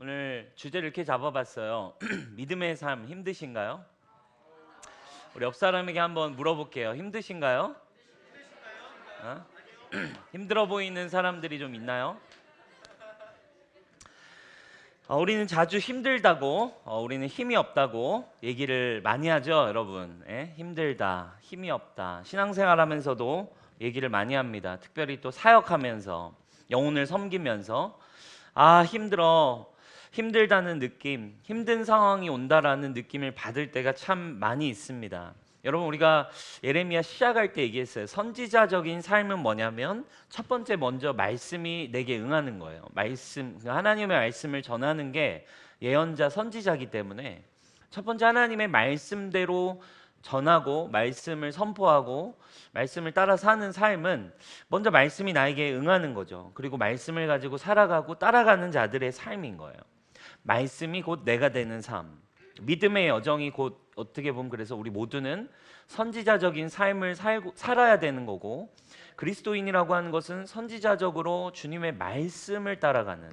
오늘 주제를 이렇게 잡아봤어요. 믿음의 삶 힘드신가요? 우리 옆 사람에게 한번 물어볼게요. 힘드신가요? 어? 힘들어 보이는 사람들이 좀 있나요? 우리는 자주 힘들다고, 우리는 힘이 없다고 얘기를 많이 하죠, 여러분. 힘들다, 힘이 없다. 신앙생활하면서도 얘기를 많이 합니다. 특별히 또 사역하면서, 영혼을 섬기면서 힘들어, 힘들다는 느낌, 힘든 상황이 온다라는 느낌을 받을 때가 참 많이 있습니다. 여러분, 우리가 예레미야 시작할 때 얘기했어요. 선지자적인 삶은 뭐냐면 첫 번째 먼저 말씀이 내게 응하는 거예요. 말씀, 하나님의 말씀을 전하는 게 예언자 선지자이기 때문에 첫 번째 하나님의 말씀대로 전하고 말씀을 선포하고 말씀을 따라 사는 삶은 먼저 말씀이 나에게 응하는 거죠. 그리고 말씀을 가지고 살아가고 따라가는 자들의 삶인 거예요. 말씀이 곧 내가 되는 삶, 믿음의 여정이 곧 어떻게 보면 그래서 우리 모두는 선지자적인 삶을 살아야 되는 거고, 그리스도인이라고 하는 것은 선지자적으로 주님의 말씀을 따라가는,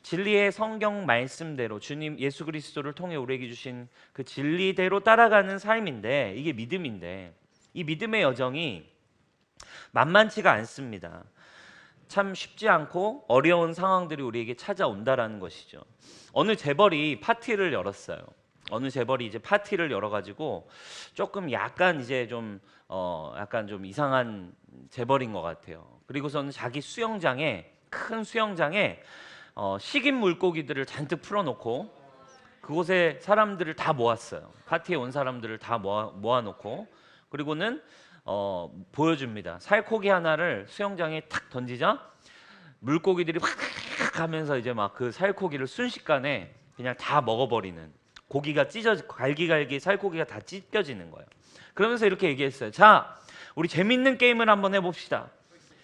진리의 성경 말씀대로 주님 예수 그리스도를 통해 우리에게 주신 그 진리대로 따라가는 삶인데, 이게 믿음인데 이 믿음의 여정이 만만치가 않습니다. 참 쉽지 않고 어려운 상황들이 우리에게 찾아온다라는 것이죠. 어느 재벌이 파티를 열었어요. 어느 재벌이 이제 파티를 열어가지고 조금 약간 이제 좀 약간 좀 이상한 재벌인 것 같아요. 그리고서는 자기 수영장에, 큰 수영장에 식인 물고기들을 잔뜩 풀어놓고 그곳에 사람들을 다 모았어요. 파티에 온 사람들을 다 모아놓고 그리고는 보여줍니다. 살코기 하나를 수영장에 탁 던지자 물고기들이 확 하면서 이제 막 그 살코기를 순식간에 그냥 다 먹어버리는, 고기가 갈기갈기 살코기가 다 찢겨지는 거예요. 그러면서 이렇게 얘기했어요. 자, 우리 재밌는 게임을 한번 해봅시다.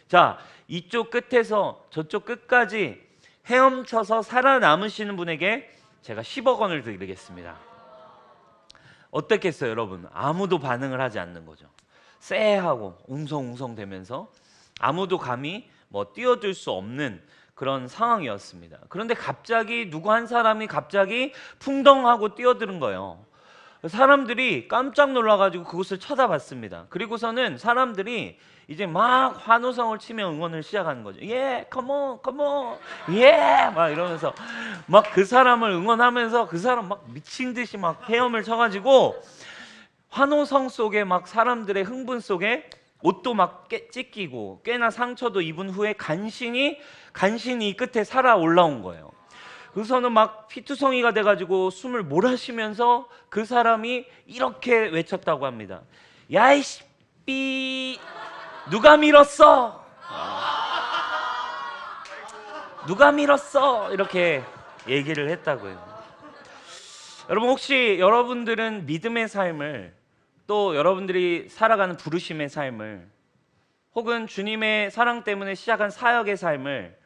자, 이쪽 끝에서 저쪽 끝까지 헤엄쳐서 살아남으시는 분에게 제가 10억 원을 드리겠습니다. 어떻겠어요, 여러분? 아무도 반응을 하지 않는 거죠. 쎄하고 웅성웅성 되면서 아무도 감히 뛰어들 수 없는 그런 상황이었습니다. 그런데 갑자기 누구 한 사람이 갑자기 풍덩하고 뛰어드는 거예요. 사람들이 깜짝 놀라가지고 그곳을 쳐다봤습니다. 그리고서는 사람들이 이제 막 환호성을 치며 응원을 시작하는 거죠. 예, 컴온, 컴온, 예, 막 이러면서 막 그 사람을 응원하면서 그 사람 막 미친 듯이 막 헤엄을 쳐가지고 환호성 속에 막 사람들의 흥분 속에 옷도 막 찢기고 꽤나 상처도 입은 후에 간신히 이 끝에 살아 올라온 거예요. 그래서는 막 피투성이가 돼가지고 숨을 몰아쉬면서 그 사람이 이렇게 외쳤다고 합니다. 야이씨 삐 누가 밀었어? 누가 밀었어? 이렇게 얘기를 했다고요. 여러분, 혹시 여러분들은 믿음의 삶을, 또 여러분들이 살아가는 부르심의 삶을, 혹은 주님의 사랑 때문에 시작한 사역의 삶을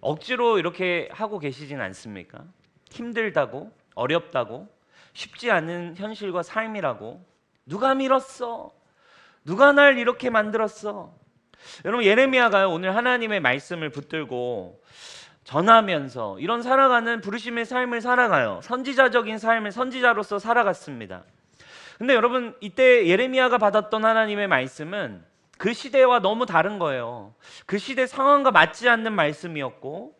억지로 이렇게 하고 계시진 않습니까? 힘들다고, 어렵다고, 쉽지 않은 현실과 삶이라고, 누가 밀었어? 누가 날 이렇게 만들었어? 여러분, 예레미야가요, 오늘 하나님의 말씀을 붙들고 전하면서 이런 살아가는 부르심의 삶을 살아가요. 선지자적인 삶을 선지자로서 살아갔습니다. 근데 여러분, 이때 예레미야가 받았던 하나님의 말씀은 그 시대와 너무 다른 거예요. 그 시대 상황과 맞지 않는 말씀이었고,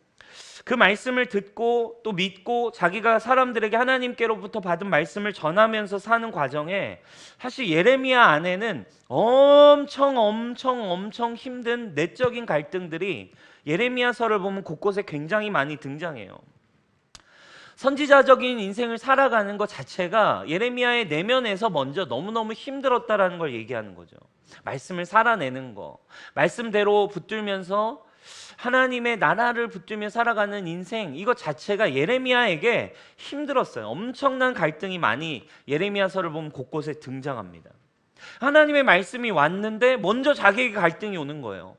그 말씀을 듣고 또 믿고 자기가 사람들에게 하나님께로부터 받은 말씀을 전하면서 사는 과정에 사실 예레미야 안에는 엄청 힘든 내적인 갈등들이 예레미야서를 보면 곳곳에 굉장히 많이 등장해요. 선지자적인 인생을 살아가는 것 자체가 예레미야의 내면에서 먼저 너무너무 힘들었다라는 걸 얘기하는 거죠. 말씀을 살아내는 거, 말씀대로 붙들면서 하나님의 나라를 붙들며 살아가는 인생, 이것 자체가 예레미야에게 힘들었어요. 엄청난 갈등이 많이 예레미야서를 보면 곳곳에 등장합니다. 하나님의 말씀이 왔는데 먼저 자기에게 갈등이 오는 거예요.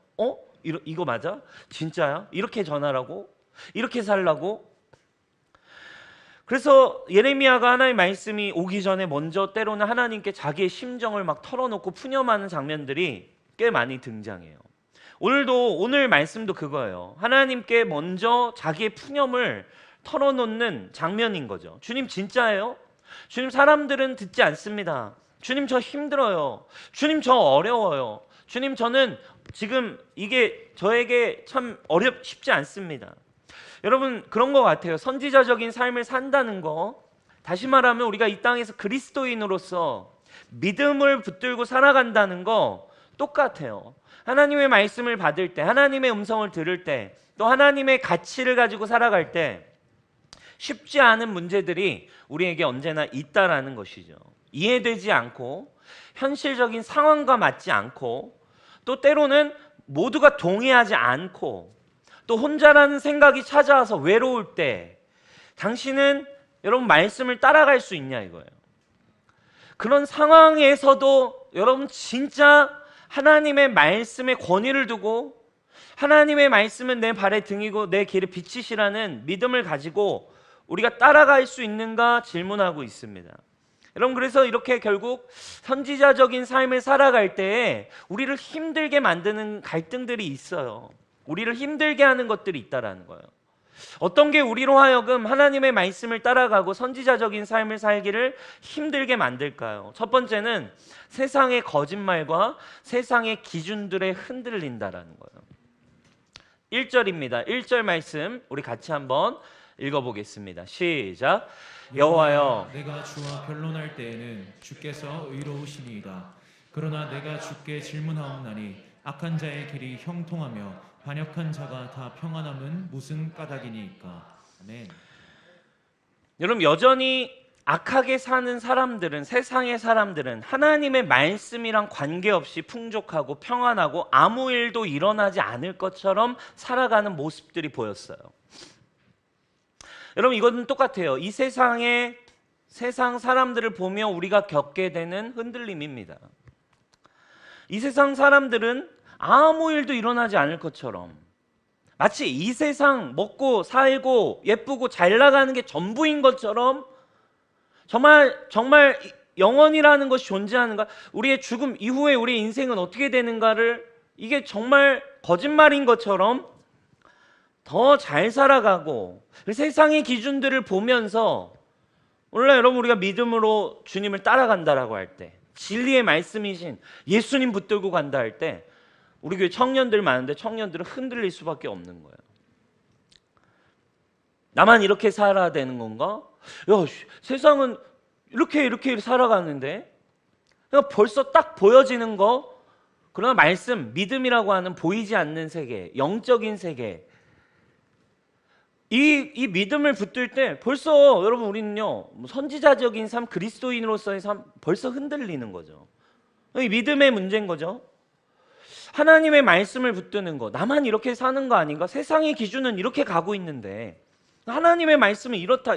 이거 맞아? 진짜야? 이렇게 전하라고? 이렇게 살라고? 그래서 예레미야가 하나님의 말씀이 오기 전에 먼저 때로는 하나님께 자기의 심정을 막 털어놓고 푸념하는 장면들이 꽤 많이 등장해요. 오늘 말씀도 그거예요. 하나님께 먼저 자기의 푸념을 털어놓는 장면인 거죠. 주님 진짜예요? 주님 사람들은 듣지 않습니다. 주님 저 힘들어요. 주님 저 어려워요. 주님 저는 지금 이게 저에게 참 쉽지 않습니다. 여러분 그런 것 같아요. 선지자적인 삶을 산다는 거, 다시 말하면 우리가 이 땅에서 그리스도인으로서 믿음을 붙들고 살아간다는 거 똑같아요. 하나님의 말씀을 받을 때, 하나님의 음성을 들을 때, 또 하나님의 가치를 가지고 살아갈 때 쉽지 않은 문제들이 우리에게 언제나 있다라는 것이죠. 이해되지 않고 현실적인 상황과 맞지 않고 또 때로는 모두가 동의하지 않고 또 혼자라는 생각이 찾아와서 외로울 때 당신은 여러분 말씀을 따라갈 수 있냐 이거예요. 그런 상황에서도 여러분 진짜 하나님의 말씀에 권위를 두고 하나님의 말씀은 내 발의 등이고 내 길의 빛이시라는 믿음을 가지고 우리가 따라갈 수 있는가 질문하고 있습니다. 여러분 그래서 이렇게 결국 선지자적인 삶을 살아갈 때에 우리를 힘들게 만드는 갈등들이 있어요. 우리를 힘들게 하는 것들이 있다라는 거예요. 어떤 게 우리로 하여금 하나님의 말씀을 따라가고 선지자적인 삶을 살기를 힘들게 만들까요? 첫 번째는 세상의 거짓말과 세상의 기준들에 흔들린다라는 거예요. 1절입니다. 1절 말씀 우리 같이 한번 읽어보겠습니다. 시작. 여호와여 내가 주와 변론할 때에는 주께서 의로우시니이다. 그러나 내가 주께 질문하옵나니 악한 자의 길이 형통하며 반역한 자가 다 평안함은 무슨 까닭이니까. 아멘. 여러분 여전히 악하게 사는 사람들은, 세상의 사람들은 하나님의 말씀이랑 관계없이 풍족하고 평안하고 아무 일도 일어나지 않을 것처럼 살아가는 모습들이 보였어요. 여러분 이것은 똑같아요. 이 세상 사람들을 보며 우리가 겪게 되는 흔들림입니다. 이 세상 사람들은 아무 일도 일어나지 않을 것처럼 마치 이 세상 먹고 살고 예쁘고 잘 나가는 게 전부인 것처럼 정말 영원이라는 것이 존재하는가, 우리의 죽음 이후에 우리의 인생은 어떻게 되는가를 이게 정말 거짓말인 것처럼 더 잘 살아가고 세상의 기준들을 보면서 오늘날 여러분 우리가 믿음으로 주님을 따라간다라고 할 때, 진리의 말씀이신 예수님 붙들고 간다 할 때 우리 교회 청년들 많은데 청년들은 흔들릴 수밖에 없는 거예요. 나만 이렇게 살아야 되는 건가? 야, 세상은 이렇게 살아가는데 그러니까 벌써 딱 보여지는 거. 그러나 말씀, 믿음이라고 하는 보이지 않는 세계, 영적인 세계, 이 믿음을 붙들 때 벌써 여러분 우리는요 선지자적인 삶, 그리스도인으로서의 삶 벌써 흔들리는 거죠. 이 믿음의 문제인 거죠. 하나님의 말씀을 붙드는 거, 나만 이렇게 사는 거 아닌가? 세상의 기준은 이렇게 가고 있는데 하나님의 말씀은 이렇다.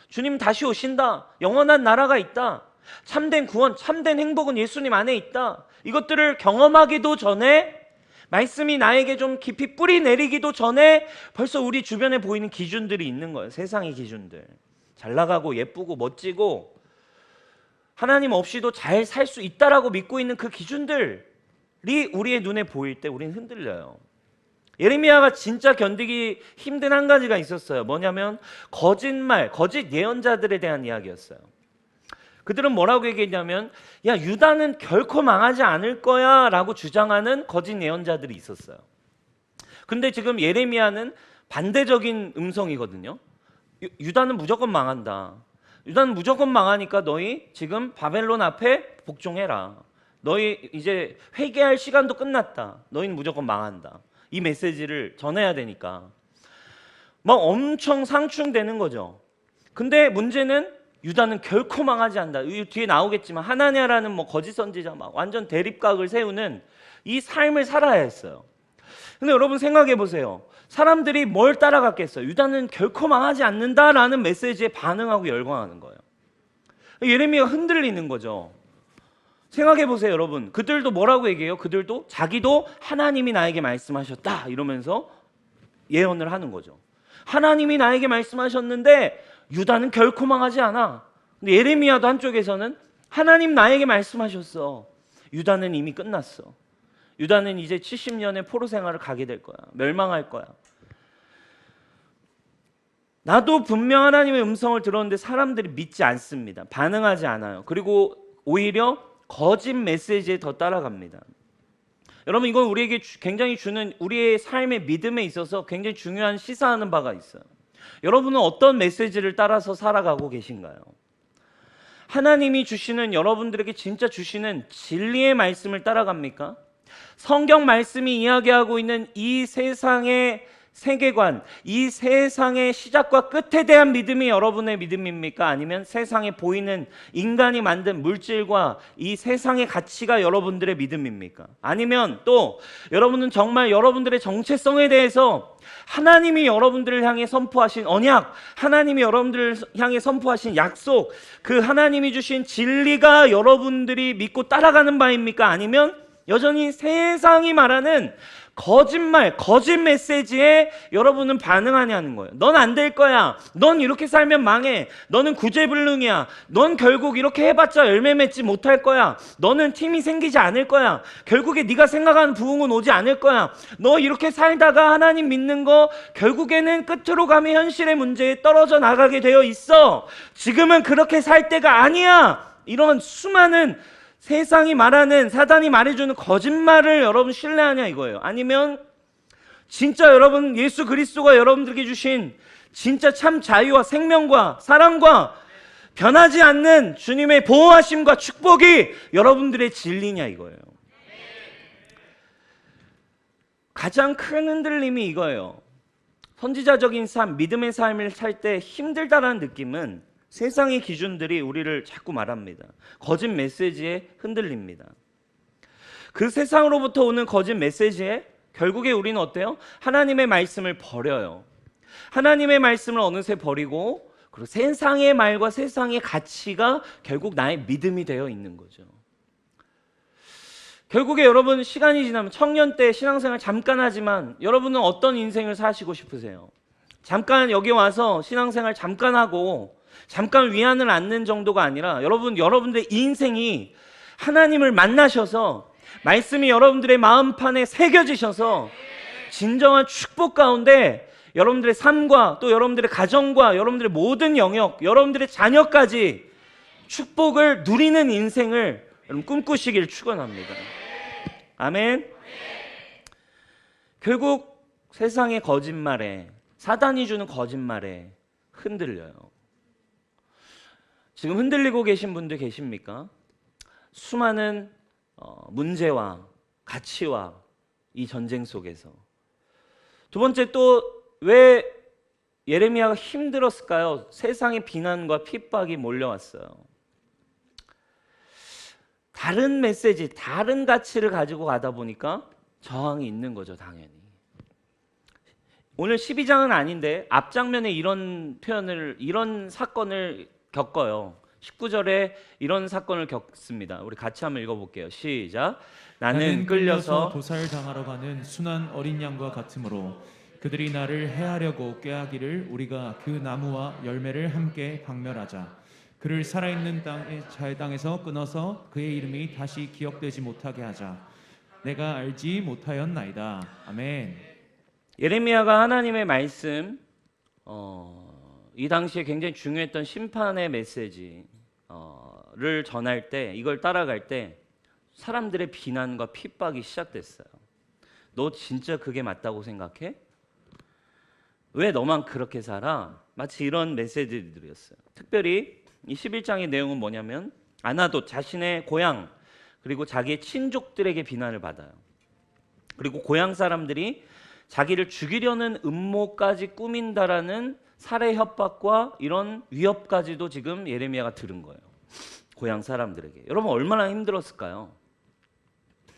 주님 다시 오신다. 영원한 나라가 있다. 참된 구원, 참된 행복은 예수님 안에 있다. 이것들을 경험하기도 전에, 말씀이 나에게 좀 깊이 뿌리 내리기도 전에 벌써 우리 주변에 보이는 기준들이 있는 거예요. 세상의 기준들. 잘 나가고 예쁘고 멋지고 하나님 없이도 잘 살 수 있다라고 믿고 있는 그 기준들이 우리의 눈에 보일 때 우리는 흔들려요. 예레미야가 진짜 견디기 힘든 한 가지가 있었어요. 뭐냐면 거짓말, 거짓 예언자들에 대한 이야기였어요. 그들은 뭐라고 얘기했냐면 야, 유다는 결코 망하지 않을 거야 라고 주장하는 거짓 예언자들이 있었어요. 근데 지금 예레미야는 반대적인 음성이거든요. 유다는 무조건 망한다. 유다는 무조건 망하니까 너희 지금 바벨론 앞에 복종해라. 너희 이제 회개할 시간도 끝났다. 너희는 무조건 망한다. 이 메시지를 전해야 되니까 막 엄청 상충되는 거죠. 근데 문제는 유다는 결코 망하지 않는다. 뒤에 나오겠지만 하나냐라는 거짓 선지자 막 완전 대립각을 세우는 이 삶을 살아야 했어요. 근데 여러분 생각해 보세요. 사람들이 뭘 따라갔겠어요? 유다는 결코 망하지 않는다라는 메시지에 반응하고 열광하는 거예요. 예레미야가 흔들리는 거죠. 생각해 보세요, 여러분. 그들도 뭐라고 얘기해요? 그들도 자기도 하나님이 나에게 말씀하셨다 이러면서 예언을 하는 거죠. 하나님이 나에게 말씀하셨는데 유다는 결코 망하지 않아. 근데 예레미야도 한쪽에서는 하나님 나에게 말씀하셨어. 유다는 이미 끝났어. 유다는 이제 70년의 포로 생활을 가게 될 거야. 멸망할 거야. 나도 분명 하나님의 음성을 들었는데 사람들이 믿지 않습니다. 반응하지 않아요. 그리고 오히려 거짓 메시지에 더 따라갑니다. 여러분, 이건 우리에게 굉장히 주는, 우리의 삶의 믿음에 있어서 굉장히 중요한 시사하는 바가 있어요. 여러분은 어떤 메시지를 따라서 살아가고 계신가요? 하나님이 주시는, 여러분들에게 진짜 주시는 진리의 말씀을 따라갑니까? 성경 말씀이 이야기하고 있는 이 세상의 세계관, 이 세상의 시작과 끝에 대한 믿음이 여러분의 믿음입니까? 아니면 세상에 보이는 인간이 만든 물질과 이 세상의 가치가 여러분들의 믿음입니까? 아니면 또 여러분은 정말 여러분들의 정체성에 대해서 하나님이 여러분들을 향해 선포하신 언약, 하나님이 여러분들을 향해 선포하신 약속, 그 하나님이 주신 진리가 여러분들이 믿고 따라가는 바입니까? 아니면 여전히 세상이 말하는 거짓말, 거짓 메시지에 여러분은 반응하냐는 거예요. 넌 안 될 거야. 넌 이렇게 살면 망해. 너는 구제불능이야. 넌 결국 이렇게 해봤자 열매 맺지 못할 거야. 너는 팀이 생기지 않을 거야. 결국에 네가 생각하는 부흥은 오지 않을 거야. 너 이렇게 살다가 하나님 믿는 거 결국에는 끝으로 가면 현실의 문제에 떨어져 나가게 되어 있어. 지금은 그렇게 살 때가 아니야. 이런 수많은 세상이 말하는, 사단이 말해주는 거짓말을 여러분 신뢰하냐 이거예요. 아니면 진짜 여러분 예수 그리스도가 여러분들에게 주신 진짜 참 자유와 생명과 사랑과 변하지 않는 주님의 보호하심과 축복이 여러분들의 진리냐 이거예요. 가장 큰 흔들림이 이거예요. 선지자적인 삶, 믿음의 삶을 살 때 힘들다라는 느낌은 세상의 기준들이 우리를 자꾸 말합니다. 거짓 메시지에 흔들립니다. 그 세상으로부터 오는 거짓 메시지에 결국에 우리는 어때요? 하나님의 말씀을 버려요. 하나님의 말씀을 어느새 버리고 그리고 세상의 말과 세상의 가치가 결국 나의 믿음이 되어 있는 거죠. 결국에 여러분 시간이 지나면 청년 때 신앙생활 잠깐 하지만 여러분은 어떤 인생을 사시고 싶으세요? 잠깐 여기 와서 신앙생활 잠깐 하고 잠깐 위안을 얻는 정도가 아니라 여러분들의 인생이 하나님을 만나셔서 말씀이 여러분들의 마음판에 새겨지셔서 진정한 축복 가운데 여러분들의 삶과 또 여러분들의 가정과 여러분들의 모든 영역, 여러분들의 자녀까지 축복을 누리는 인생을 여러분 꿈꾸시길 축원합니다. 아멘. 결국 세상의 거짓말에, 사단이 주는 거짓말에 흔들려요. 지금 흔들리고 계신 분들 계십니까? 수많은 문제와 가치와 이 전쟁 속에서. 두 번째, 또 왜 예레미야가 힘들었을까요? 세상의 비난과 핍박이 몰려왔어요. 다른 메시지, 다른 가치를 가지고 가다 보니까 저항이 있는 거죠, 당연히. 오늘 12장은 아닌데 앞장면에 이런 표현을, 이런 사건을 겪어요. 19절에 이런 사건을 겪습니다. 우리 같이 한번 읽어볼게요. 시작. 나는 끌려서 도살당하러 가는 순한 어린 양과 같으므로 그들이 나를 해하려고 꾀하기를 우리가 그 나무와 열매를 함께 박멸하자. 그를 살아있는 땅에서 끊어서 그의 이름이 다시 기억되지 못하게 하자. 내가 알지 못하였나이다. 아멘. 예레미야가 하나님의 말씀, 이 당시에 굉장히 중요했던 심판의 메시지를 전할 때, 이걸 따라갈 때 사람들의 비난과 핍박이 시작됐어요. 너 진짜 그게 맞다고 생각해? 왜 너만 그렇게 살아? 마치 이런 메시지들이었어요. 특별히 이 11장의 내용은 뭐냐면 아나돗, 자신의 고향 그리고 자기의 친족들에게 비난을 받아요. 그리고 고향 사람들이 자기를 죽이려는 음모까지 꾸민다라는 살해 협박과 이런 위협까지도 지금 예레미야가 들은 거예요. 고향 사람들에게. 여러분 얼마나 힘들었을까요?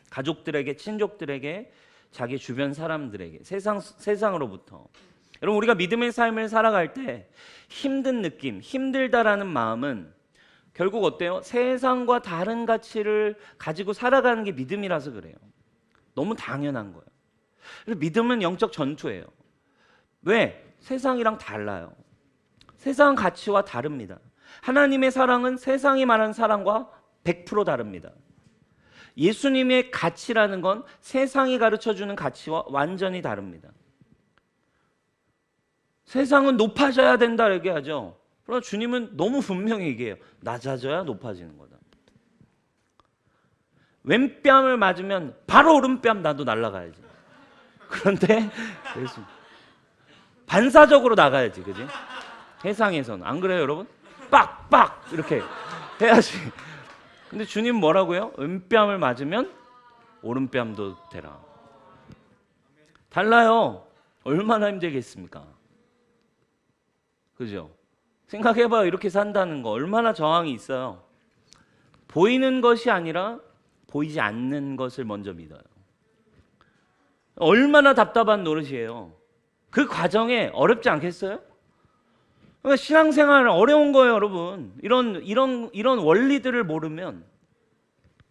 가족들에게, 친족들에게, 자기 주변 사람들에게, 세상으로부터. 여러분 우리가 믿음의 삶을 살아갈 때 힘든 느낌, 힘들다라는 마음은 결국 어때요? 세상과 다른 가치를 가지고 살아가는 게 믿음이라서 그래요. 너무 당연한 거예요. 그래서 믿음은 영적 전투예요. 왜? 세상이랑 달라요. 세상 가치와 다릅니다. 하나님의 사랑은 세상이 말하는 사랑과 100% 다릅니다. 예수님의 가치라는 건 세상이 가르쳐주는 가치와 완전히 다릅니다. 세상은 높아져야 된다 얘기하죠. 그러나 주님은 너무 분명히 얘기해요. 낮아져야 높아지는 거다. 왼뺨을 맞으면 바로 오른뺨 나도 날아가야지. 그런데 반사적으로 나가야지, 그지? 세상에서는 안 그래요, 여러분? 빡빡 이렇게 해야지. 근데 주님 뭐라고요? 왼뺨을 맞으면 오른뺨도 되라. 달라요. 얼마나 힘들겠습니까? 그죠? 생각해봐요. 이렇게 산다는 거 얼마나 저항이 있어요. 보이는 것이 아니라 보이지 않는 것을 먼저 믿어요. 얼마나 답답한 노릇이에요. 그 과정에 어렵지 않겠어요? 그러니까 신앙생활 어려운 거예요, 여러분. 이런 원리들을 모르면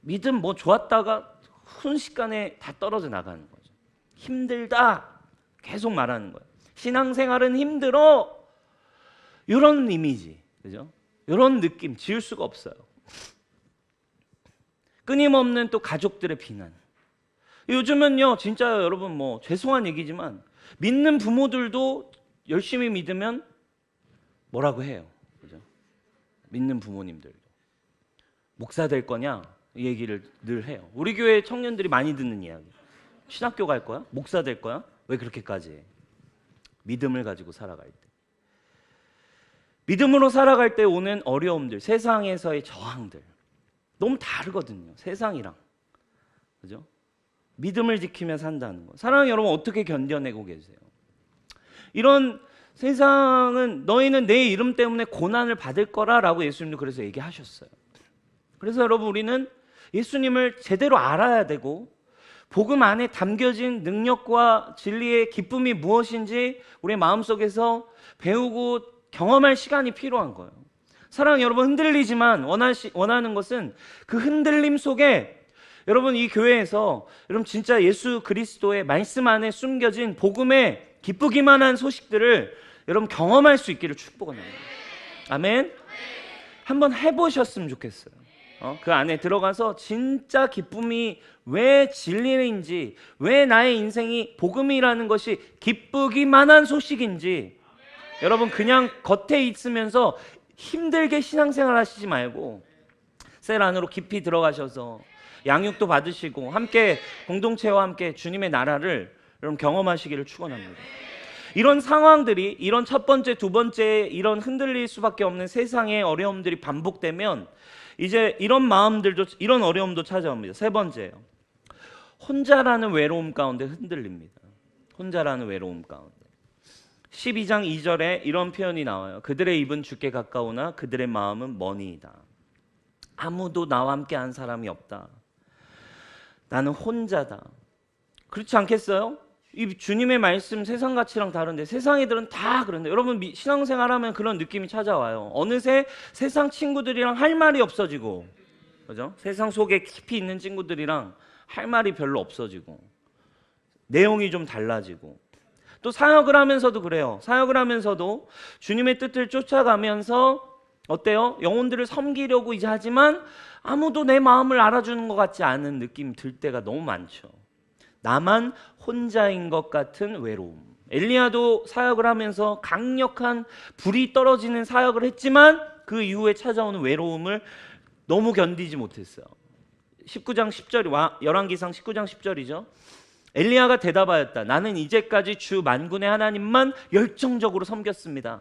믿음 뭐 좋았다가 순식간에 다 떨어져 나가는 거죠. 힘들다 계속 말하는 거예요. 신앙생활은 힘들어. 이런 이미지, 그죠? 이런 느낌 지울 수가 없어요. 끊임없는 또 가족들의 비난. 요즘은요, 진짜 여러분 뭐 죄송한 얘기지만 믿는 부모들도 열심히 믿으면 뭐라고 해요, 그죠? 믿는 부모님들도 목사 될 거냐 이 얘기를 늘 해요. 우리 교회 청년들이 많이 듣는 이야기. 신학교 갈 거야? 목사 될 거야? 왜 그렇게까지 해? 믿음을 가지고 살아갈 때. 믿음으로 살아갈 때 오는 어려움들, 세상에서의 저항들 너무 다르거든요. 세상이랑. 그죠? 믿음을 지키며 산다는 거. 사랑하는 여러분 어떻게 견뎌내고 계세요? 이런 세상은 너희는 내 이름 때문에 고난을 받을 거라라고 예수님도 그래서 얘기하셨어요. 그래서 여러분 우리는 예수님을 제대로 알아야 되고 복음 안에 담겨진 능력과 진리의 기쁨이 무엇인지 우리의 마음속에서 배우고 경험할 시간이 필요한 거예요. 사랑하는 여러분 흔들리지만 원하는 것은 그 흔들림 속에 여러분 이 교회에서 여러분 진짜 예수 그리스도의 말씀 안에 숨겨진 복음의 기쁘기만 한 소식들을 여러분 경험할 수 있기를 축복합니다. 아멘. 한번 해보셨으면 좋겠어요. 그 안에 들어가서 진짜 기쁨이 왜 진리인지, 왜 나의 인생이 복음이라는 것이 기쁘기만 한 소식인지 여러분 그냥 겉에 있으면서 힘들게 신앙생활 하시지 말고 셀 안으로 깊이 들어가셔서 양육도 받으시고 함께 공동체와 함께 주님의 나라를 여러분 경험하시기를 축원합니다. 이런 상황들이 이런 첫 번째, 두 번째 이런 흔들릴 수밖에 없는 세상의 어려움들이 반복되면 이제 이런 마음들도 이런 어려움도 찾아옵니다. 세 번째예요. 혼자라는 외로움 가운데 흔들립니다. 혼자라는 외로움 가운데. 12장 2절에 이런 표현이 나와요. 그들의 입은 죽게 가까우나 그들의 마음은 머니이다. 아무도 나와 함께 한 사람이 없다. 나는 혼자다. 그렇지 않겠어요? 이 주님의 말씀 세상 가치랑 다른데 세상 애들은 다 그런데 여러분 신앙생활하면 그런 느낌이 찾아와요. 어느새 세상 친구들이랑 할 말이 없어지고, 그죠? 세상 속에 깊이 있는 친구들이랑 할 말이 별로 없어지고 내용이 좀 달라지고 또 사역을 하면서도 그래요. 사역을 하면서도 주님의 뜻을 쫓아가면서 어때요? 영혼들을 섬기려고 이제 하지만 아무도 내 마음을 알아주는 것 같지 않은 느낌이 들 때가 너무 많죠. 나만 혼자인 것 같은 외로움. 엘리야도 사역을 하면서 강력한 불이 떨어지는 사역을 했지만 그 이후에 찾아오는 외로움을 너무 견디지 못했어요. 19장 10절, 열왕기상 19장 10절이죠. 엘리야가 대답하였다. 나는 이제까지 주 만군의 하나님만 열정적으로 섬겼습니다.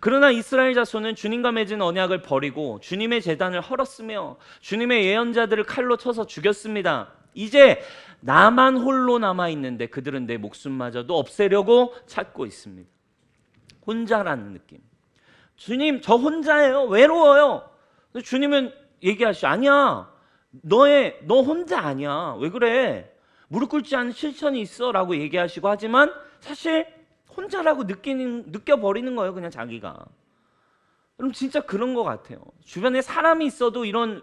그러나 이스라엘 자손은 주님과 맺은 언약을 버리고 주님의 제단을 헐었으며 주님의 예언자들을 칼로 쳐서 죽였습니다. 이제 나만 홀로 남아있는데 그들은 내 목숨마저도 없애려고 찾고 있습니다. 혼자라는 느낌. 주님 저 혼자예요. 외로워요. 주님은 얘기하시죠. 아니야. 너 혼자 아니야. 왜 그래? 무릎 꿇지 않은 실천이 있어 라고 얘기하시고 하지만 사실 혼자라고 느껴버리는 거예요. 그냥 자기가. 그럼 진짜 그런 것 같아요. 주변에 사람이 있어도 이런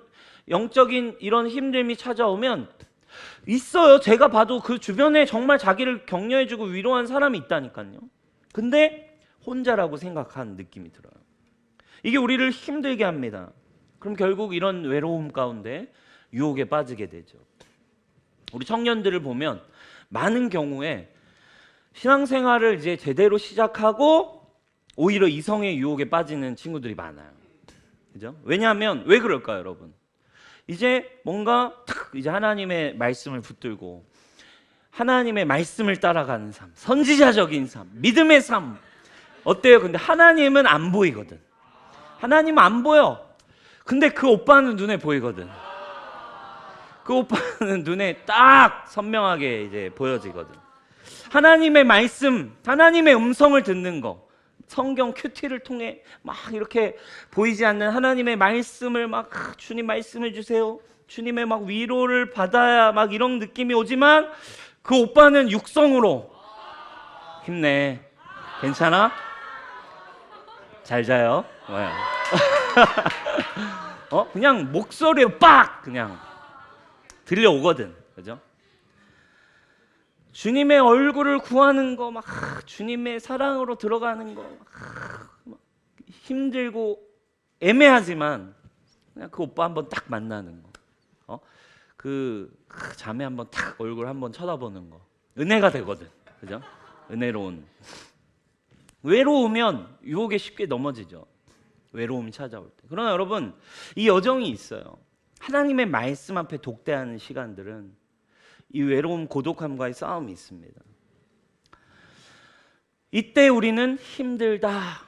영적인 이런 힘듦이 찾아오면 있어요. 제가 봐도 그 주변에 정말 자기를 격려해주고 위로한 사람이 있다니까요. 근데 혼자라고 생각하는 느낌이 들어요. 이게 우리를 힘들게 합니다. 그럼 결국 이런 외로움 가운데 유혹에 빠지게 되죠. 우리 청년들을 보면 많은 경우에 신앙생활을 이제 제대로 시작하고 오히려 이성의 유혹에 빠지는 친구들이 많아요. 그죠? 왜냐하면 왜 그럴까요, 여러분? 이제 뭔가 탁 이제 하나님의 말씀을 붙들고 하나님의 말씀을 따라가는 삶, 선지자적인 삶, 믿음의 삶. 어때요? 근데 하나님은 안 보이거든. 하나님은 안 보여. 근데 그 오빠는 눈에 보이거든. 그 오빠는 눈에 딱 선명하게 이제 보여지거든. 하나님의 말씀, 하나님의 음성을 듣는 거, 성경 큐티를 통해 막 이렇게 보이지 않는 하나님의 말씀을 막 주님 말씀해 주세요. 주님의 막 위로를 받아야 막 이런 느낌이 오지만 그 오빠는 육성으로 힘내. 괜찮아? 잘 자요. 그냥 목소리로 빡 그냥 들려오거든. 그죠? 주님의 얼굴을 구하는 거 막 주님의 사랑으로 들어가는 거 막 힘들고 애매하지만 그냥 그 오빠 한번 딱 만나는 거, 그 자매 한번 딱 얼굴 한번 쳐다보는 거 은혜가 되거든. 그죠? 은혜로운. 외로우면 유혹에 쉽게 넘어지죠. 외로움이 찾아올 때. 그러나 여러분, 이 여정이 있어요. 하나님의 말씀 앞에 독대하는 시간들은 이 외로움, 고독함과의 싸움이 있습니다. 이때 우리는 힘들다,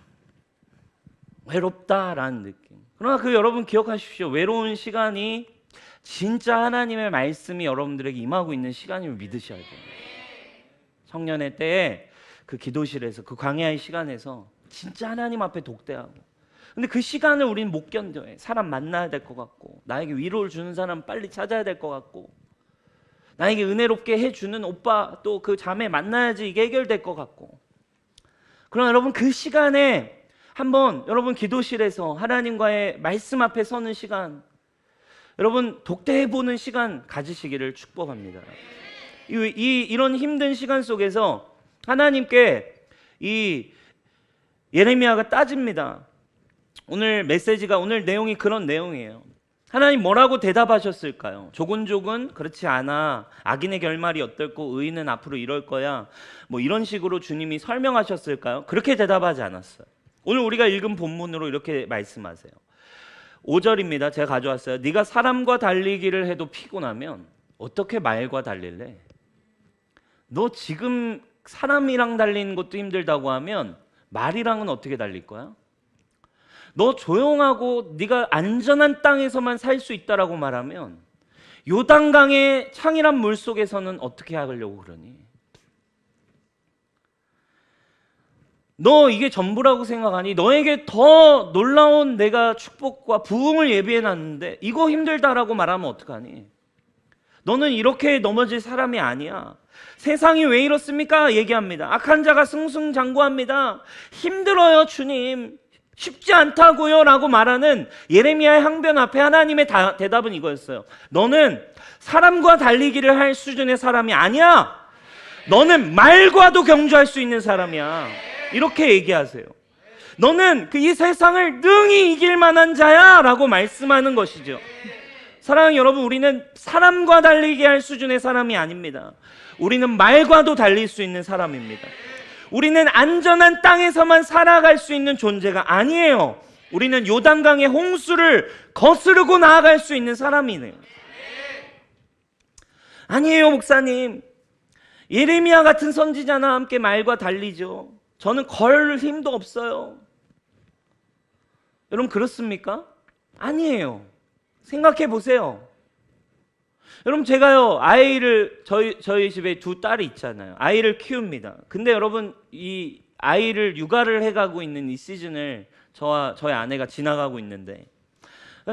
외롭다라는 느낌. 그러나 그 여러분 기억하십시오. 외로운 시간이 진짜 하나님의 말씀이 여러분들에게 임하고 있는 시간임을 믿으셔야 돼요. 청년의 때에 그 기도실에서 그 광야의 시간에서 진짜 하나님 앞에 독대하고, 근데 그 시간을 우리는 못 견뎌요. 사람 만나야 될 것 같고, 나에게 위로를 주는 사람 빨리 찾아야 될 것 같고, 나에게 은혜롭게 해주는 오빠 또 그 자매 만나야지 이게 해결될 것 같고. 그러나 여러분 그 시간에 한번 여러분 기도실에서 하나님과의 말씀 앞에 서는 시간, 여러분 독대해보는 시간 가지시기를 축복합니다. 이런 힘든 시간 속에서 하나님께 이 예레미야가 따집니다. 오늘 메시지가, 오늘 내용이 그런 내용이에요. 하나님 뭐라고 대답하셨을까요? 조곤조곤 그렇지 않아, 악인의 결말이 어떨고 의인은 앞으로 이럴 거야, 뭐 이런 식으로 주님이 설명하셨을까요? 그렇게 대답하지 않았어요. 오늘 우리가 읽은 본문으로 이렇게 말씀하세요. 5절입니다. 제가 가져왔어요. 네가 사람과 달리기를 해도 피곤하면 어떻게 말과 달릴래? 너 지금 사람이랑 달리는 것도 힘들다고 하면 말이랑은 어떻게 달릴 거야? 너 조용하고 네가 안전한 땅에서만 살 수 있다라고 말하면 요단강의 창이란 물 속에서는 어떻게 하려고 그러니? 너 이게 전부라고 생각하니? 너에게 더 놀라운 내가 축복과 부흥을 예비해 놨는데 이거 힘들다라고 말하면 어떡하니? 너는 이렇게 넘어질 사람이 아니야. 세상이 왜 이렇습니까? 얘기합니다. 악한 자가 승승장구합니다. 힘들어요, 주님. 쉽지 않다고요 라고 말하는 예레미야의 항변 앞에 하나님의 대답은 이거였어요. 너는 사람과 달리기를 할 수준의 사람이 아니야. 너는 말과도 경주할 수 있는 사람이야. 이렇게 얘기하세요. 너는 이 세상을 능히 이길 만한 자야 라고 말씀하는 것이죠. 사랑하는 여러분, 우리는 사람과 달리기 할 수준의 사람이 아닙니다. 우리는 말과도 달릴 수 있는 사람입니다. 우리는 안전한 땅에서만 살아갈 수 있는 존재가 아니에요. 우리는 요단강의 홍수를 거스르고 나아갈 수 있는 사람이네요. 아니에요, 목사님. 예레미야 같은 선지자나 함께 말과 달리죠. 저는 걸 힘도 없어요. 여러분 그렇습니까? 아니에요. 생각해 보세요. 여러분 제가요 아이를 저희 집에 두 딸이 있잖아요. 아이를 키웁니다. 근데 여러분 이 아이를 육아를 해가고 있는 이 시즌을 저희 아내가 지나가고 있는데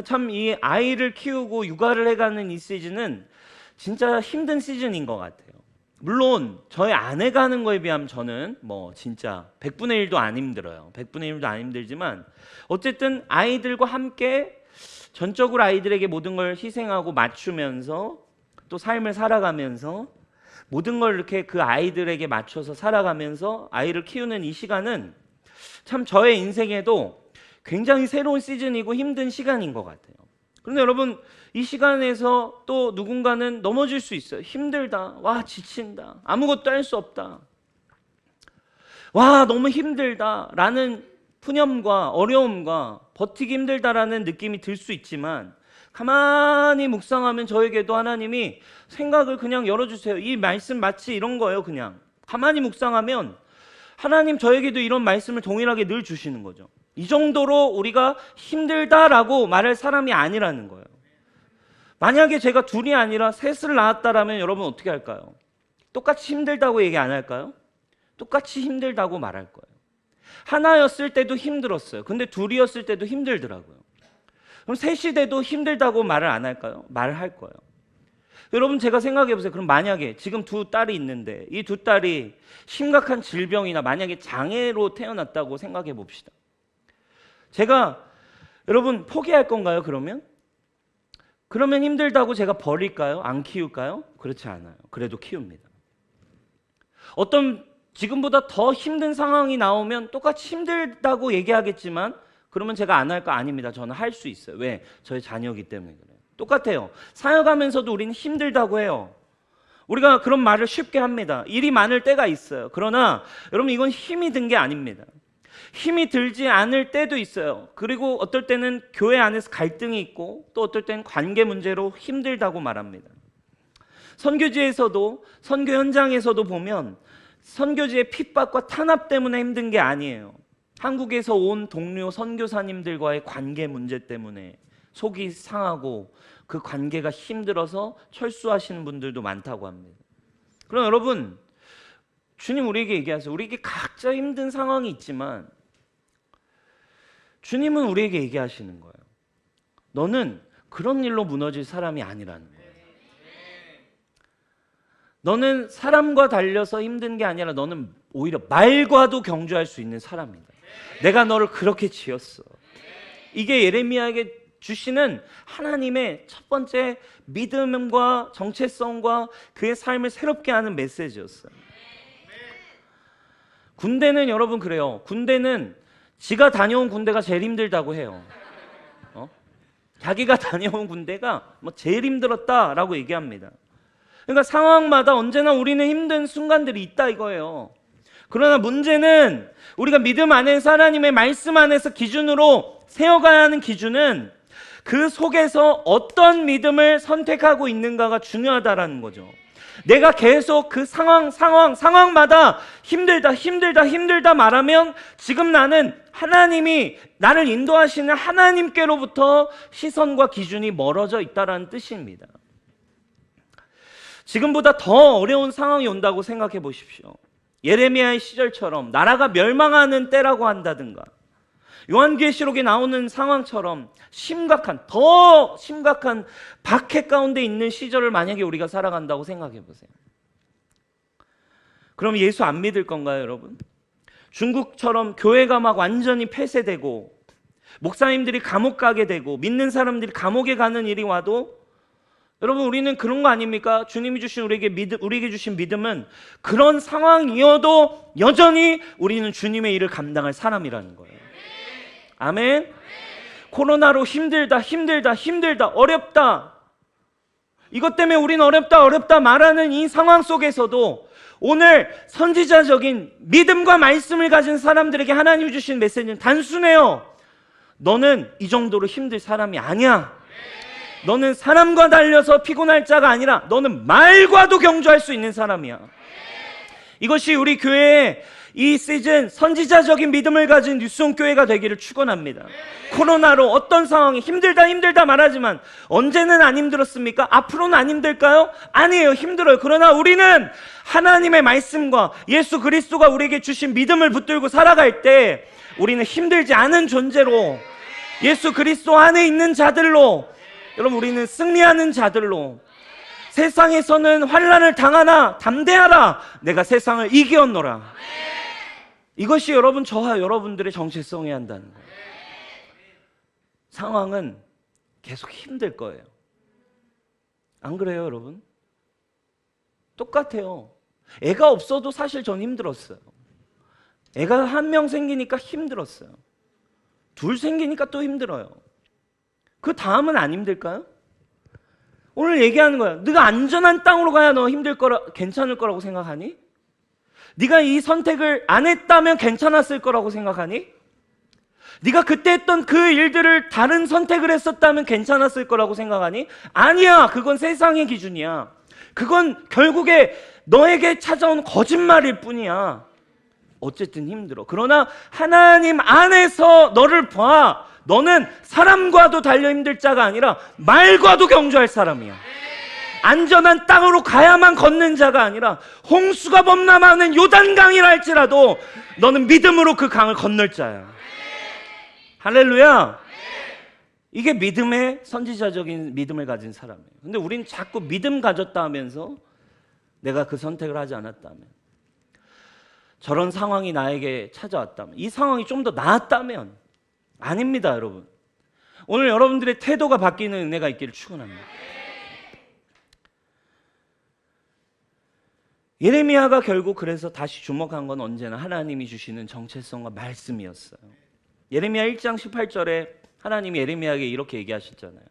참 이 아이를 키우고 육아를 해가는 이 시즌은 진짜 힘든 시즌인 것 같아요. 물론 저희 아내가 하는 거에 비하면 저는 뭐 진짜 100분의 1도 안 힘들어요. 100분의 1도 안 힘들지만 어쨌든 아이들과 함께 전적으로 아이들에게 모든 걸 희생하고 맞추면서 또 삶을 살아가면서 모든 걸 이렇게 그 아이들에게 맞춰서 살아가면서 아이를 키우는 이 시간은 참 저의 인생에도 굉장히 새로운 시즌이고 힘든 시간인 것 같아요. 그런데 여러분 이 시간에서 또 누군가는 넘어질 수 있어요. 힘들다, 와 지친다, 아무것도 할 수 없다. 와, 너무 힘들다라는 푸념과 어려움과 버티기 힘들다라는 느낌이 들 수 있지만 가만히 묵상하면 저에게도 하나님이 생각을 그냥 열어주세요. 이 말씀 마치 이런 거예요. 그냥 가만히 묵상하면 하나님 저에게도 이런 말씀을 동일하게 늘 주시는 거죠. 이 정도로 우리가 힘들다라고 말할 사람이 아니라는 거예요. 만약에 제가 둘이 아니라 셋을 낳았다라면 여러분 어떻게 할까요? 똑같이 힘들다고 얘기 안 할까요? 똑같이 힘들다고 말할 거예요. 하나였을 때도 힘들었어요. 근데 둘이었을 때도 힘들더라고요. 그럼 셋이 돼도 힘들다고 말을 안 할까요? 말을 할 거예요. 여러분 제가 생각해 보세요. 그럼 만약에 지금 두 딸이 있는데 이 두 딸이 심각한 질병이나 만약에 장애로 태어났다고 생각해 봅시다. 제가 여러분 포기할 건가요? 그러면 힘들다고 제가 버릴까요? 안 키울까요? 그렇지 않아요. 그래도 키웁니다. 어떤 지금보다 더 힘든 상황이 나오면 똑같이 힘들다고 얘기하겠지만 그러면 제가 안 할까? 아닙니다. 저는 할 수 있어요. 왜? 저의 자녀이기 때문에 그래요. 똑같아요. 사역하면서도 우리는 힘들다고 해요. 우리가 그런 말을 쉽게 합니다. 일이 많을 때가 있어요. 그러나 여러분 이건 힘이 든 게 아닙니다. 힘이 들지 않을 때도 있어요. 그리고 어떨 때는 교회 안에서 갈등이 있고 또 어떨 때는 관계 문제로 힘들다고 말합니다. 선교지에서도 선교 현장에서도 보면 선교지의 핍박과 탄압 때문에 힘든 게 아니에요. 한국에서 온 동료 선교사님들과의 관계 문제 때문에 속이 상하고 그 관계가 힘들어서 철수하시는 분들도 많다고 합니다. 그럼 여러분 주님 우리에게 얘기하세요. 우리에게 각자 힘든 상황이 있지만 주님은 우리에게 얘기하시는 거예요. 너는 그런 일로 무너질 사람이 아니라는 거예요. 너는 사람과 달려서 힘든 게 아니라 너는 오히려 말과도 경주할 수 있는 사람이다. 내가 너를 그렇게 지었어. 이게 예레미야에게 주시는 하나님의 첫 번째 믿음과 정체성과 그의 삶을 새롭게 하는 메시지였어요. 군대는 여러분 그래요. 군대는 지가 다녀온 군대가 제일 힘들다고 해요. 자기가 다녀온 군대가 뭐 제일 힘들었다라고 얘기합니다. 그러니까 상황마다 언제나 우리는 힘든 순간들이 있다 이거예요. 그러나 문제는 우리가 믿음 안에서 하나님의 말씀 안에서 기준으로 세워가야 하는 기준은 그 속에서 어떤 믿음을 선택하고 있는가가 중요하다라는 거죠. 내가 계속 그 상황마다 힘들다 말하면 지금 나는 하나님이 나를 인도하시는 하나님께로부터 시선과 기준이 멀어져 있다라는 뜻입니다. 지금보다 더 어려운 상황이 온다고 생각해 보십시오. 예레미야의 시절처럼 나라가 멸망하는 때라고 한다든가 요한계시록에 나오는 상황처럼 더 심각한 박해 가운데 있는 시절을 만약에 우리가 살아간다고 생각해 보세요. 그럼 예수 안 믿을 건가요, 여러분? 중국처럼 교회가 막 완전히 폐쇄되고 목사님들이 감옥 가게 되고 믿는 사람들이 감옥에 가는 일이 와도 여러분 우리는 그런 거 아닙니까? 주님이 주신 우리에게 주신 믿음은 그런 상황이어도 여전히 우리는 주님의 일을 감당할 사람이라는 거예요. 아멘. 코로나로 힘들다 어렵다 이것 때문에 우리는 어렵다 말하는 이 상황 속에서도 오늘 선지자적인 믿음과 말씀을 가진 사람들에게 하나님이 주신 메시지는 단순해요. 너는 이 정도로 힘들 사람이 아니야. 너는 사람과 달려서 피곤할 자가 아니라 너는 말과도 경주할 수 있는 사람이야. 이것이 우리 교회의 이 시즌 선지자적인 믿음을 가진 뉴스홈교회가 되기를 축원합니다. 코로나로 어떤 상황이 힘들다 말하지만 언제는 안 힘들었습니까? 앞으로는 안 힘들까요? 아니에요. 힘들어요. 그러나 우리는 하나님의 말씀과 예수 그리스도가 우리에게 주신 믿음을 붙들고 살아갈 때 우리는 힘들지 않은 존재로 예수 그리스도 안에 있는 자들로 여러분 우리는 승리하는 자들로 세상에서는 환난을 당하나 담대하라 내가 세상을 이기었노라. 이것이 여러분 저와 여러분들의 정체성이 한다는 거예요. 상황은 계속 힘들 거예요. 안 그래요, 여러분? 똑같아요. 애가 없어도 사실 전 힘들었어요. 애가 한 명 생기니까 힘들었어요. 둘 생기니까 또 힘들어요. 그 다음은 안 힘들까요? 오늘 얘기하는 거야. 네가 안전한 땅으로 가야 너 괜찮을 거라고 생각하니? 네가 이 선택을 안 했다면 괜찮았을 거라고 생각하니? 네가 그때 했던 그 일들을 다른 선택을 했었다면 괜찮았을 거라고 생각하니? 아니야. 그건 세상의 기준이야. 그건 결국에 너에게 찾아온 거짓말일 뿐이야. 어쨌든 힘들어. 그러나 하나님 안에서 너를 봐. 너는 사람과도 달려 힘들 자가 아니라 말과도 경주할 사람이야. 안전한 땅으로 가야만 걷는 자가 아니라 홍수가 범람하는 요단강이라 할지라도 너는 믿음으로 그 강을 건널 자야. 할렐루야. 이게 믿음의 선지자적인 믿음을 가진 사람이에요. 근데 우린 자꾸 믿음 가졌다 하면서 내가 그 선택을 하지 않았다면, 저런 상황이 나에게 찾아왔다면, 이 상황이 좀 더 나았다면, 아닙니다, 여러분. 오늘 여러분들의 태도가 바뀌는 은혜가 있기를 축원합니다. 예레미야가 결국 그래서 다시 주목한 건 언제나 하나님이 주시는 정체성과 말씀이었어요. 예레미야 1장 18절에 하나님이 예레미야에게 이렇게 얘기하셨잖아요.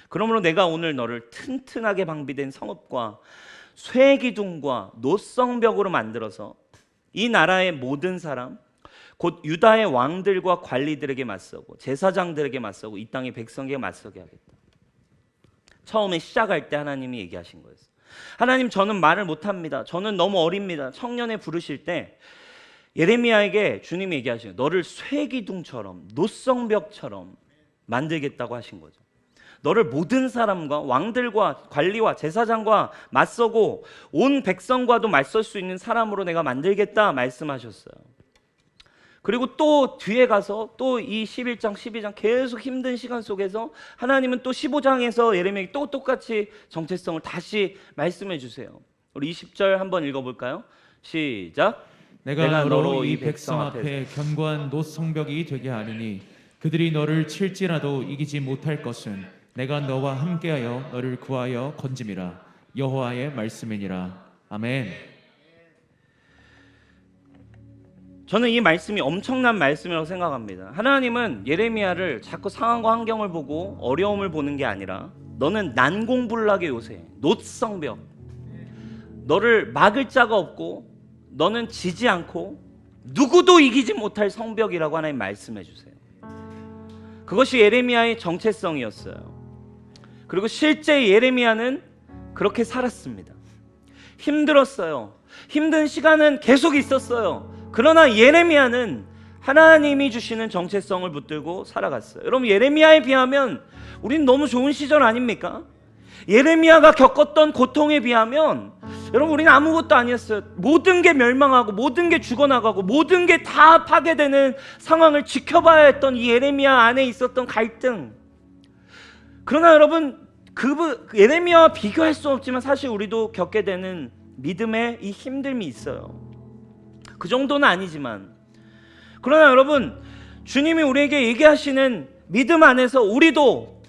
그러므로 내가 오늘 너를 튼튼하게 방비된 성읍과 쇠기둥과 노성벽으로 만들어서 이 나라의 모든 사람 곧 유다의 왕들과 관리들에게 맞서고 제사장들에게 맞서고 이 땅의 백성에게 맞서게 하겠다. 처음에 시작할 때 하나님이 얘기하신 거였어요. 하나님, 저는 말을 못합니다. 저는 너무 어립니다. 청년에 부르실 때 예레미야에게 주님이 얘기하시는 거예요. 너를 쇠기둥처럼 노성벽처럼 만들겠다고 하신 거죠. 너를 모든 사람과 왕들과 관리와 제사장과 맞서고 온 백성과도 맞설 수 있는 사람으로 내가 만들겠다 말씀하셨어요. 그리고 또 뒤에 가서 또 이 11장 12장 계속 힘든 시간 속에서 하나님은 또 15장에서 예레미야에게 또 똑같이 정체성을 다시 말씀해 주세요. 우리 20절 한번 읽어볼까요? 시작. 내가 너로 이 백성 앞에 견고한 노성벽이 되게 하리니 그들이 너를 칠지라도 이기지 못할 것은 내가 너와 함께하여 너를 구하여 건짐이라. 여호와의 말씀이니라. 아멘. 저는 이 말씀이 엄청난 말씀이라고 생각합니다. 하나님은 예레미야를 자꾸 상황과 환경을 보고 어려움을 보는 게 아니라 너는 난공불락의 요새, 노성벽, 너를 막을 자가 없고 너는 지지 않고 누구도 이기지 못할 성벽이라고 하나님 말씀해 주세요. 그것이 예레미야의 정체성이었어요. 그리고 실제 예레미야는 그렇게 살았습니다. 힘들었어요. 힘든 시간은 계속 있었어요. 그러나 예레미야는 하나님이 주시는 정체성을 붙들고 살아갔어요. 여러분, 예레미야에 비하면 우린 너무 좋은 시절 아닙니까? 예레미야가 겪었던 고통에 비하면 여러분, 우리는 아무것도 아니었어요. 모든 게 멸망하고 모든 게 죽어나가고 모든 게 다 파괴되는 상황을 지켜봐야 했던 이 예레미야 안에 있었던 갈등. 그러나 여러분, 그 예레미야와 비교할 수 없지만 사실 우리도 겪게 되는 믿음의 이 힘듦이 있어요. 그 정도는 아니지만, 그러나 여러분, 주님이 우리에게 얘기하시는 믿음 안에서 우리도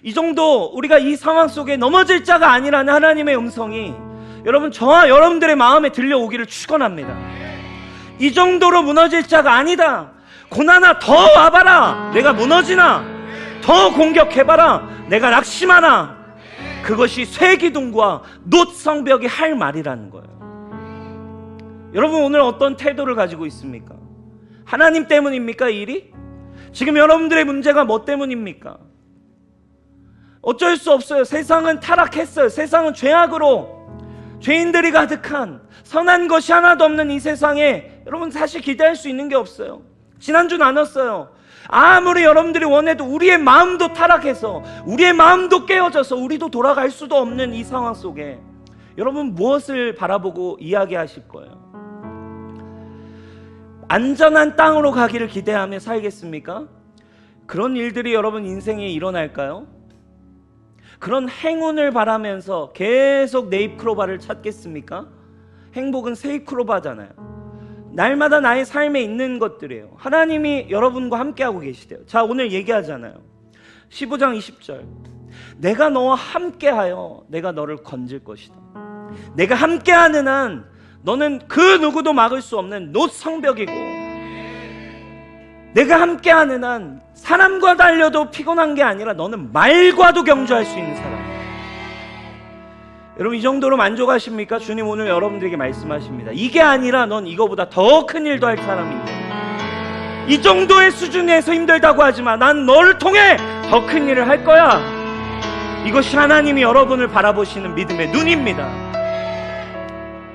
이 정도 우리가 이 상황 속에 넘어질 자가 아니라는 하나님의 음성이 여러분, 저와 여러분들의 마음에 들려오기를 축원합니다. 이 정도로 무너질 자가 아니다. 고난아, 더 와봐라. 내가 무너지나. 더 공격해봐라. 내가 낙심하나. 그것이 쇠기둥과 놋성벽이 할 말이라는 거예요. 여러분, 오늘 어떤 태도를 가지고 있습니까? 하나님 때문입니까, 이 일이? 지금 여러분들의 문제가 뭐 때문입니까? 어쩔 수 없어요. 세상은 타락했어요. 세상은 죄악으로, 죄인들이 가득한 선한 것이 하나도 없는 이 세상에 여러분, 사실 기대할 수 있는 게 없어요. 지난주 나눴어요. 아무리 여러분들이 원해도 우리의 마음도 타락해서 우리의 마음도 깨어져서 우리도 돌아갈 수도 없는 이 상황 속에 여러분, 무엇을 바라보고 이야기하실 거예요? 안전한 땅으로 가기를 기대하며 살겠습니까? 그런 일들이 여러분 인생에 일어날까요? 그런 행운을 바라면서 계속 네잎크로바를 찾겠습니까? 행복은 세잎크로바잖아요. 날마다 나의 삶에 있는 것들이에요. 하나님이 여러분과 함께하고 계시대요. 자, 오늘 얘기하잖아요. 15장 20절. 내가 너와 함께하여 내가 너를 건질 것이다. 내가 함께하는 한 너는 그 누구도 막을 수 없는 놋성벽이고, 내가 함께하는 한 사람과 달려도 피곤한 게 아니라 너는 말과도 경주할 수 있는 사람. 여러분 이 정도로 만족하십니까? 주님 오늘 여러분들에게 말씀하십니다. 이게 아니라 넌 이거보다 더 큰 일도 할 사람인데, 이 정도의 수준에서 힘들다고 하지만 난 너를 통해 더 큰 일을 할 거야. 이것이 하나님이 여러분을 바라보시는 믿음의 눈입니다.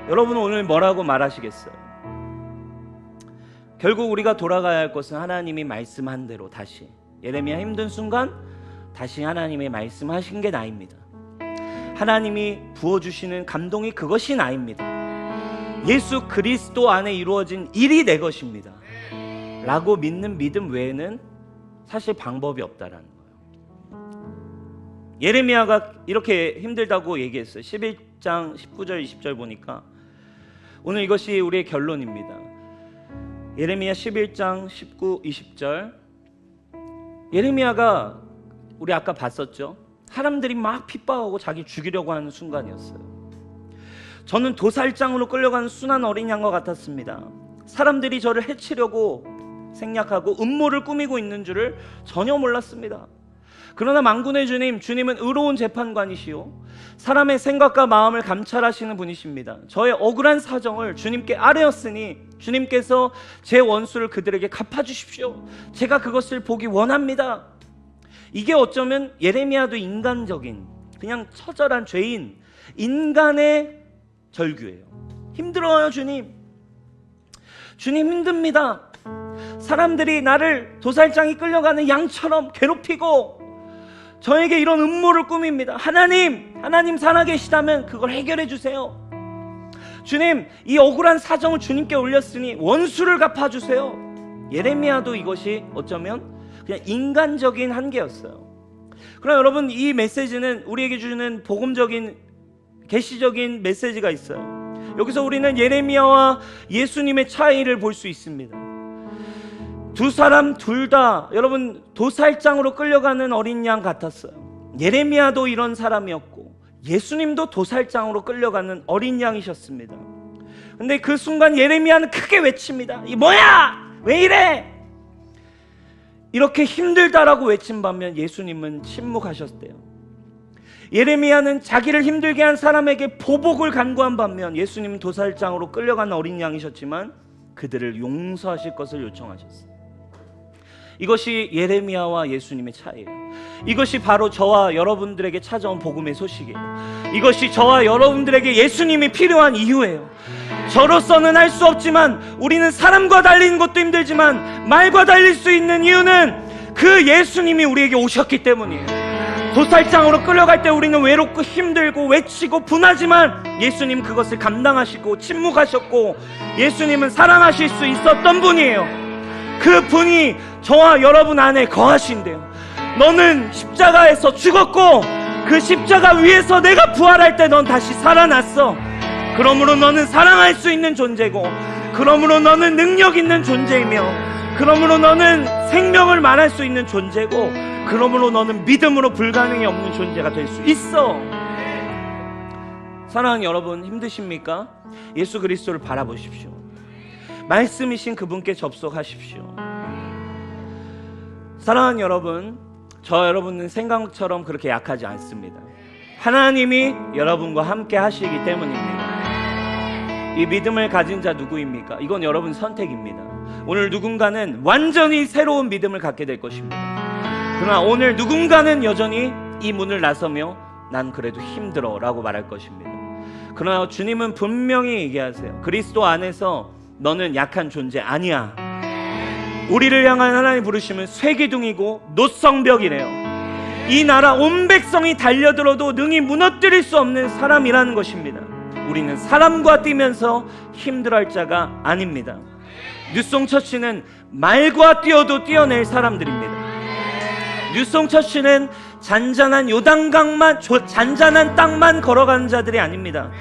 여러분 오늘 뭐라고 말하시겠어요? 결국 우리가 돌아가야 할 것은 하나님이 말씀한 대로 다시, 예레미야 힘든 순간 다시 하나님의 말씀하신 게 나입니다. 하나님이 부어주시는 감동이 그것이 나입니다. 예수 그리스도 안에 이루어진 일이 내 것입니다 라고 믿는 믿음 외에는 사실 방법이 없다라는 거예요. 예레미야가 이렇게 힘들다고 얘기했어요. 11장 19절 20절 보니까 오늘 이것이 우리의 결론입니다. 예레미야 11장 19, 20절. 예레미야가 우리 아까 봤었죠. 사람들이 막 핍박하고 자기 죽이려고 하는 순간이었어요. 저는 도살장으로 끌려가는 순한 어린 양과 같았습니다. 사람들이 저를 해치려고 생략하고 음모를 꾸미고 있는 줄을 전혀 몰랐습니다. 그러나 만군의 주님, 주님은 의로운 재판관이시오 사람의 생각과 마음을 감찰하시는 분이십니다. 저의 억울한 사정을 주님께 아뢰었으니 주님께서 제 원수를 그들에게 갚아주십시오. 제가 그것을 보기 원합니다. 이게 어쩌면 예레미야도 인간적인, 그냥 처절한 죄인, 인간의 절규예요. 힘들어요 주님. 주님 힘듭니다. 사람들이 나를 도살장에 끌려가는 양처럼 괴롭히고 저에게 이런 음모를 꾸밉니다. 하나님 살아계시다면 그걸 해결해 주세요. 주님, 이 억울한 사정을 주님께 올렸으니 원수를 갚아주세요. 예레미야도 이것이 어쩌면 그냥 인간적인 한계였어요. 그럼 여러분, 이 메시지는 우리에게 주는 복음적인 계시적인 메시지가 있어요. 여기서 우리는 예레미야와 예수님의 차이를 볼 수 있습니다. 두 사람 둘 다 여러분 도살장으로 끌려가는 어린 양 같았어요. 예레미야도 이런 사람이었고 예수님도 도살장으로 끌려가는 어린 양이셨습니다. 근데 그 순간 예레미야는 크게 외칩니다. 이 뭐야? 왜 이래? 이렇게 힘들다라고 외친 반면 예수님은 침묵하셨대요. 예레미야는 자기를 힘들게 한 사람에게 보복을 간구한 반면 예수님은 도살장으로 끌려간 어린 양이셨지만 그들을 용서하실 것을 요청하셨어요. 이것이 예레미야와 예수님의 차이예요. 이것이 바로 저와 여러분들에게 찾아온 복음의 소식이에요. 이것이 저와 여러분들에게 예수님이 필요한 이유예요. 저로서는 할 수 없지만, 우리는 사람과 달리는 것도 힘들지만 말과 달릴 수 있는 이유는 그 예수님이 우리에게 오셨기 때문이에요. 도살장으로 끌려갈 때 우리는 외롭고 힘들고 외치고 분하지만 예수님 그것을 감당하시고 침묵하셨고 예수님은 사랑하실 수 있었던 분이에요. 그 분이 저와 여러분 안에 거하신대요. 너는 십자가에서 죽었고 그 십자가 위에서 내가 부활할 때 넌 다시 살아났어. 그러므로 너는 사랑할 수 있는 존재고, 그러므로 너는 능력 있는 존재이며, 그러므로 너는 생명을 말할 수 있는 존재고, 그러므로 너는 믿음으로 불가능이 없는 존재가 될 수 있어. 사랑하는 여러분, 힘드십니까? 예수 그리스도를 바라보십시오. 말씀이신 그분께 접속하십시오. 사랑하는 여러분, 저 여러분은 생각처럼 그렇게 약하지 않습니다. 하나님이 여러분과 함께 하시기 때문입니다. 이 믿음을 가진 자 누구입니까? 이건 여러분 선택입니다. 오늘 누군가는 완전히 새로운 믿음을 갖게 될 것입니다. 그러나 오늘 누군가는 여전히 이 문을 나서며 난 그래도 힘들어 라고 말할 것입니다. 그러나 주님은 분명히 얘기하세요. 그리스도 안에서 너는 약한 존재 아니야. 우리를 향한 하나님 부르심은 쇠기둥이고 노성벽이래요. 이 나라 온 백성이 달려들어도 능히 무너뜨릴 수 없는 사람이라는 것입니다. 우리는 사람과 뛰면서 힘들어할 자가 아닙니다. 뉴송처치는 말과 뛰어도 뛰어낼 사람들입니다. 뉴송처치는 잔잔한 요단강만, 잔잔한 땅만 걸어가는 자들이 아닙니다.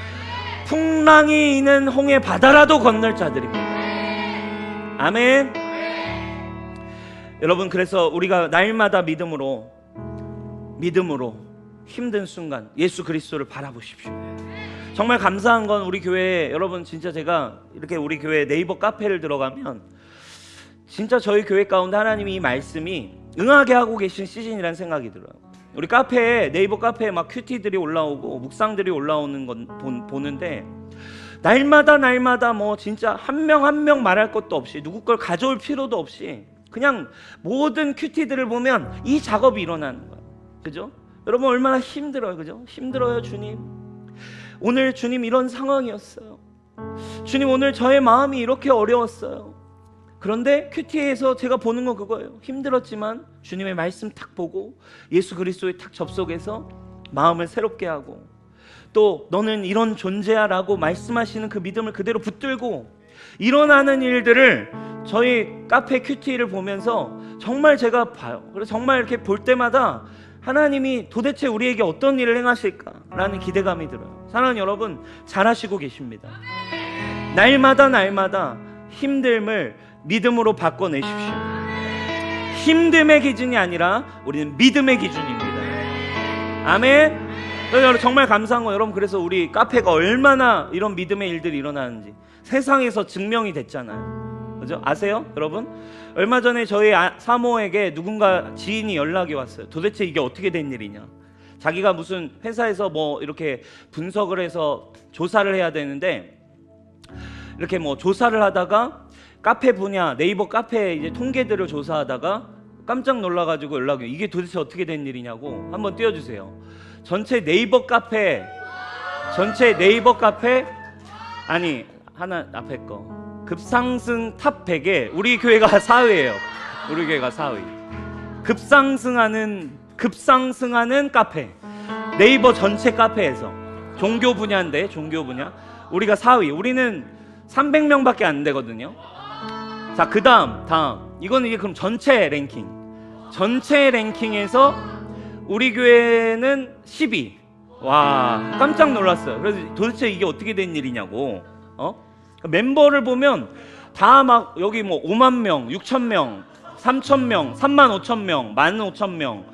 풍랑이 있는 홍해 바다라도 건널 자들입니다. 아멘. 여러분, 그래서 우리가 날마다 믿음으로 힘든 순간 예수 그리스도를 바라보십시오. 정말 감사한 건 우리 교회 여러분, 진짜 제가 이렇게 우리 교회 네이버 카페를 들어가면 진짜 저희 교회 가운데 하나님이 이 말씀이 응하게 하고 계신 시즌이라는 생각이 들어요. 우리 카페에, 네이버 카페에 막 큐티들이 올라오고 묵상들이 올라오는 건 보는데 날마다 뭐 진짜 한 명 한 명 말할 것도 없이 누구 걸 가져올 필요도 없이 그냥 모든 큐티들을 보면 이 작업이 일어나는 거예요. 그죠? 여러분 얼마나 힘들어요. 그죠? 힘들어요. 주님, 오늘 주님 이런 상황이었어요. 주님, 오늘 저의 마음이 이렇게 어려웠어요. 그런데 큐티에서 제가 보는 건 그거예요. 힘들었지만 주님의 말씀 탁 보고 예수 그리스도에 탁 접속해서 마음을 새롭게 하고, 또 너는 이런 존재야 라고 말씀하시는 그 믿음을 그대로 붙들고 일어나는 일들을 저희 카페 큐티를 보면서 정말 제가 봐요. 그래서 정말 이렇게 볼 때마다 하나님이 도대체 우리에게 어떤 일을 행하실까라는 기대감이 들어요. 사랑하는 여러분, 잘하시고 계십니다. 날마다 힘듦을 믿음으로 바꿔내십시오. 힘듦의 기준이 아니라 우리는 믿음의 기준입니다. 아멘. 여러분 정말 감사한 거, 여러분 그래서 우리 카페가 얼마나 이런 믿음의 일들이 일어나는지 세상에서 증명이 됐잖아요. 그죠? 아세요? 여러분? 얼마 전에 저희 사모에게 누군가 지인이 연락이 왔어요. 도대체 이게 어떻게 된 일이냐. 자기가 무슨 회사에서 뭐 이렇게 분석을 해서 조사를 해야 되는데, 이렇게 뭐 조사를 하다가 카페 분야, 네이버 카페 이제 통계들을 조사하다가 깜짝 놀라가지고 연락이, 이게 도대체 어떻게 된 일이냐고. 한번 띄워주세요. 전체 네이버 카페 아니 하나 앞에 거 급상승 탑 100에 우리 교회가 4위예요. 우리 교회가 4위. 급상승하는 카페, 네이버 전체 카페에서 종교 분야인데, 종교 분야 우리가 4위. 우리는 300명밖에 안 되거든요. 자, 다음 이거는 이게 그럼 전체 랭킹에서 우리 교회는 10위. 와, 깜짝 놀랐어요. 그래서 도대체 이게 어떻게 된 일이냐고. 멤버를 보면 다 막 여기 뭐 5만 명, 6천 명, 3천 명, 3만 5천 명, 1만 5천 명,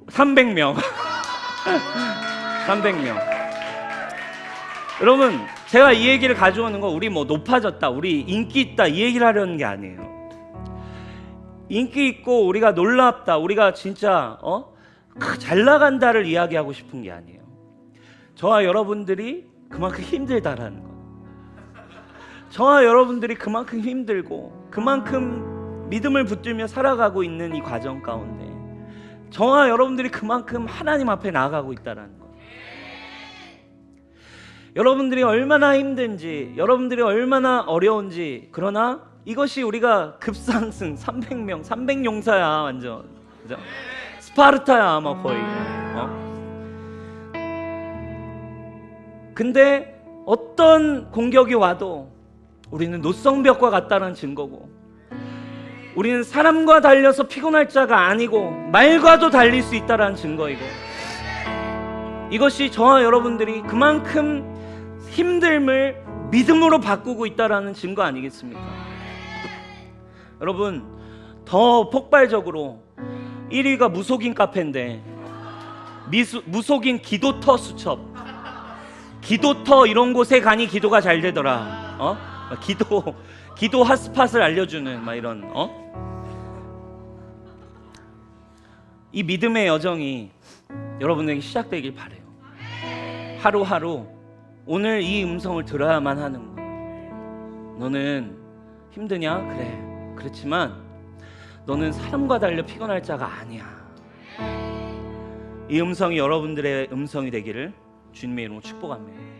300명. 300명. 여러분, 제가 이 얘기를 가져오는 거 우리 뭐 높아졌다, 우리 인기 있다 이 얘기를 하려는 게 아니에요. 인기 있고 우리가 놀랍다, 우리가 진짜 잘 나간다를 이야기하고 싶은 게 아니에요. 저와 여러분들이 그만큼 힘들다라는 거. 저와 여러분들이 그만큼 힘들고 그만큼 믿음을 붙들며 살아가고 있는 이 과정 가운데 저와 여러분들이 그만큼 하나님 앞에 나아가고 있다라는 거. 여러분들이 얼마나 힘든지, 여러분들이 얼마나 어려운지, 그러나 이것이 우리가 급상승 300명, 300용사야 완전. 그죠? 스파르타야 아마 거의. 근데 어떤 공격이 와도 우리는 노성벽과 같다는 증거고, 우리는 사람과 달려서 피곤할 자가 아니고 말과도 달릴 수 있다는 증거이고, 이것이 저와 여러분들이 그만큼 힘듦을 믿음으로 바꾸고 있다는 증거 아니겠습니까? 여러분, 더 폭발적으로 1위가 무속인 카페인데, 무속인 기도터 수첩, 기도터 이런 곳에 가니 기도가 잘 되더라. 기도 핫스팟을 알려주는 막 이런 이 믿음의 여정이 여러분에게 시작되길 바래요. 하루하루 오늘 이 음성을 들어야만 하는 거야. 너는 힘드냐? 그래. 그렇지만 너는 사람과 달려 피곤할 자가 아니야. 이 음성이 여러분들의 음성이 되기를 주님의 이름으로 축복합니다.